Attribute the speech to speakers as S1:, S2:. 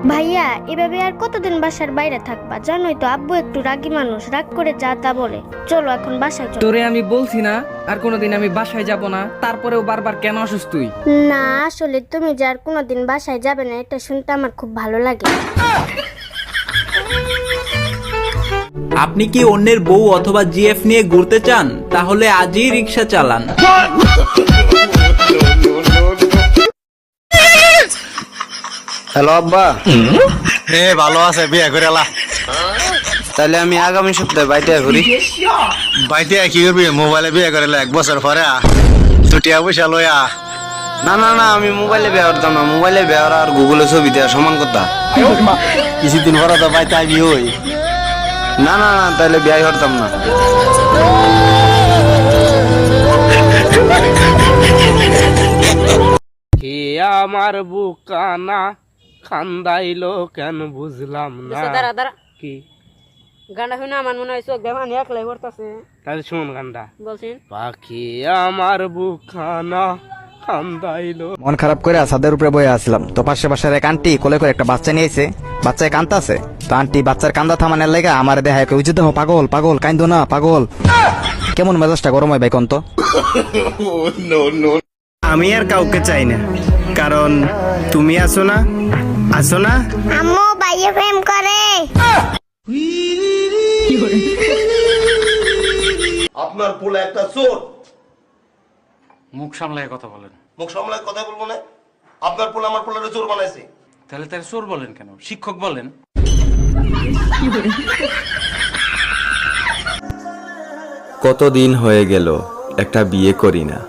S1: ভাইয়া এভাবে আর কতদিন বাসার বাইরে থাকবা? জানোই তো আব্বু একটু রাগী মানুষ, রাগ করে যা তা বলে। চলো এখন বাসায় চলো।
S2: তোরে আমি বলছি না আর কোনোদিন আমি বাসায় যাব না, তারপরেও বারবার কেন আসিস তুই?
S1: না আসলে তুমি যে আর কোনোদিন বাসায় যাবে না এটা শুনতে আমার খুব ভালো লাগে।
S3: আপনি কি অন্যের বউ অথবা জিএফ নিয়ে ঘুরতে চান? তাহলে আজই রিক্সা চালান।
S4: হ্যালো আব্বা।
S5: ভালো আছে, বিয়ে করে এলা।
S4: তাহলে আমি আগামী সপ্তাহে বাইতে ঘুরি।
S5: বাইতে কি করবি? মোবাইলে বিয়ে করে 1 বছর পরে ছুটিয়া পয়সা লইয়া।
S4: না না না, আমি মোবাইলে বিয়ে করতাম না। মোবাইলে বিয়ে করা আর গুগলে ছবি দেওয়া সমান কথা।
S5: কিছুদিন পরে তো বাইতে আমি হই।
S4: না না না, তাহলে বিয়ে করতাম না।
S2: কে আমার বুকানা খান্দাইলো কেন বুঝলাম না।
S6: দাঁড়া দাঁড়া,
S2: কি
S6: গানটা শুনে আমার মনে হয় চোখ বেমান একলাই করতেছে।
S2: তাহলে শুন গানটা।
S6: বলছেন
S2: পাখি আমার বুকানা খান্দাইলো।
S7: মন খারাপ করে ছাদের উপরে বয়ে আসলাম, তো পাশে পাশের এক আন্টি কোলে করে একটা বাচ্চা নিয়েছে। বাচ্চায় কান্দা আছে, তো আন্টি বাচ্চার কান্দা থামানোর লেগে আমার দেহা উচিত দেহ পাগল পাগল কান্দো না পাগল। কেমন মেজাজটা গরম হয় ভাই কন্ত?
S8: আমি আর কাউকে চাই না, কারণ তুমি আছো না, আছো না।
S1: আম্মু ভাইয়া প্রেম করে।
S9: আপনার পোলা একটা চোর।
S10: মুখ সামলায় কথা বলেন।
S9: মুখ সামলায় কথা বলবো না? আপনার পোলা আমার পোলারে চোর বানাইছে।
S10: তাহলে তার চোর বলেন কেন? শিক্ষক বলেন।
S11: কতদিন হয়ে গেল একটা বিয়ে করি না।